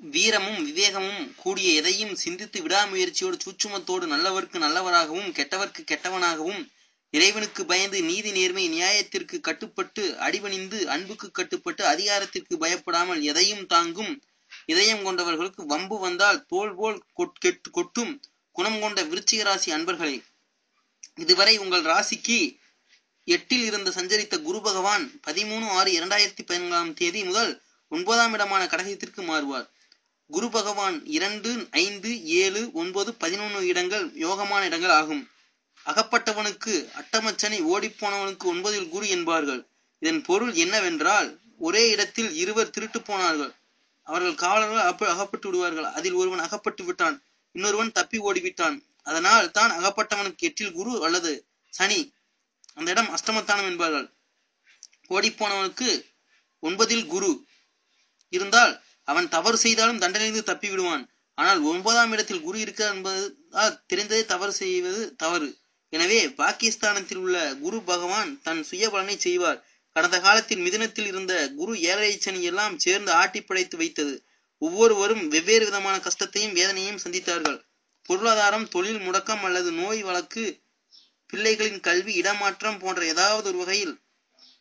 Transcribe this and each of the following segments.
வீரமும் விவேகமும் கூடிய எதையும் சிந்தித்து விடாமுயற்சியோடு சூட்சுமத்தோடு நல்லவர்க்கு நல்லவராகவும் கெட்டவர்க்கு கெட்டவனாகவும் இறைவனுக்கு பயந்து நீதி நேர்மை நியாயத்திற்கு கட்டுப்பட்டு அடிபணிந்து அன்புக்கு கட்டுப்பட்டு அதிகாரத்திற்கு பயப்படாமல் எதையும் தாங்கும் இதயம் கொண்டவர்களுக்கு வம்பு வந்தால் தோல் போல் கொட்டும் குணம் கொண்ட விருச்சிக ராசி அன்பர்களே, இதுவரை உங்கள் ராசிக்கு 8ல் இருந்து சஞ்சரித்த குரு பகவான் 13/6/2014 முதல் 9ஆம் இடமான கடகத்திற்கு மாறுவார். குரு பகவான் 2, 5, 7, 9, 11 இடங்கள் யோகமான இடங்கள் ஆகும். அகப்பட்டவனுக்கு அட்டமச்சனை ஓடிப்போனவனுக்கு 9ல் குரு என்பார்கள். இதன் பொருள் என்னவென்றால், ஒரே இடத்தில் இருவர் திருட்டு போனார்கள். அவர்கள் காவலர்கள் அகப்பட்டு விடுவார்கள். அதில் ஒருவன் அகப்பட்டு விட்டான், இன்னொருவன் தப்பி ஓடிவிட்டான். அதனால் தான் அகப்பட்டவனுக்கு 8ல் குரு அல்லது சனி, அந்த இடம் அஷ்டமத்தானம் என்பார்கள். ஓடிப்போனவனுக்கு 9ல் குரு இருந்தால் அவன் தவறு செய்தாலும் தண்டனையிலிருந்து தப்பி விடுவான். ஆனால் 9ஆம் இடத்தில் குரு இருக்கிறார் என்பதால் தெரிந்ததே தவறு செய்வது தவறு. எனவே பாகிஸ்தானத்தில் உள்ள குரு பகவான் தன் சுய பலனை செய்வார். கடந்த காலத்தில் மிதுனத்தில் இருந்த குரு 7.5 சனி எல்லாம் சேர்ந்து ஆட்டி படைத்து வைத்தது. ஒவ்வொருவரும் வெவ்வேறு விதமான கஷ்டத்தையும் வேதனையும் சந்தித்தார்கள். பொருளாதாரம், தொழில் முடக்கம் அல்லது நோய் வழக்கு, பிள்ளைகளின் கல்வி, இடமாற்றம் போன்ற ஏதாவது ஒரு வகையில்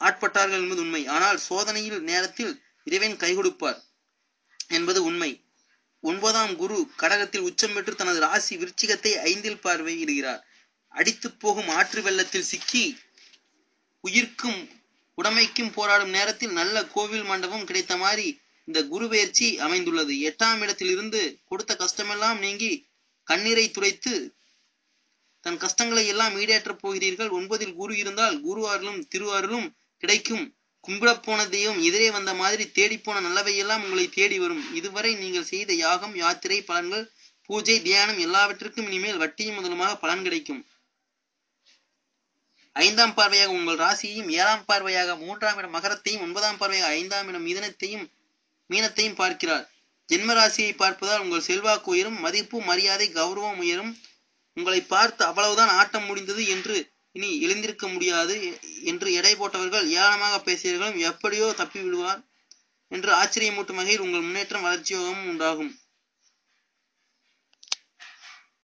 ஆட்பட்டார்கள் என்பது உண்மை. ஆனால் சோதனையில் நேரத்தில் இறைவன் கை கொடுப்பார் என்பது உண்மை. 9ஆம் குரு கடகத்தில் உச்சம் பெற்று தனது ராசி விருச்சிகத்தை 5ல் பார்வையிடுகிறார். அடித்து போகும் ஆற்று வெள்ளத்தில் சிக்கி உயிர்க்கும் உடமைக்கும் போராடும் நேரத்தில் நல்ல கோவில் மண்டபம் கிடைத்த மாதிரி இந்த குரு பெயர்ச்சி அமைந்துள்ளது. 8ஆம் இடத்தில் இருந்து கொடுத்த கஷ்டமெல்லாம் நீங்கி கண்ணீரை துடைத்து தன் கஷ்டங்களை எல்லாம் ஈடேற்றப் போகிறீர்கள். 9ல் குரு இருந்தால் குரு அருளும் திரு அருளும் கிடைக்கும். கும்பிடப்போன தெய்வம் எதிரே வந்த மாதிரி தேடிப்போன நல்லவையெல்லாம் உங்களை தேடி வரும். இதுவரை நீங்கள் செய்த யாகம், யாத்திரை, பலன்கள், பூஜை, தியானம் எல்லாவற்றிற்கும் இனிமேல் வட்டியும் முதலுமாக பலன் கிடைக்கும். 5ஆம் பார்வையாக உங்கள் ராசியையும், 7ஆம் பார்வையாக 3ஆம் இடம் மகரத்தையும், 9ஆம் பார்வையாக 5ஆம் இடம் மீனத்தையும் பார்க்கிறார். ஜென்ம ராசியை பார்ப்பதால் உங்கள் செல்வாக்கு உயரும், மதிப்பு, மரியாதை, கௌரவம் உயரும். உங்களை பார்த்து அவ்வளவுதான் ஆட்டம் முடிந்தது என்று இனி எழுந்திருக்க முடியாது என்று எடை போட்டவர்கள், ஏளனமாக பேசியவர்களும் எப்படியோ தப்பி விடுவார் என்று ஆச்சரியமூட்டும் வகையில் உங்கள் முன்னேற்றம் வளர்ச்சியோகமும் உண்டாகும்.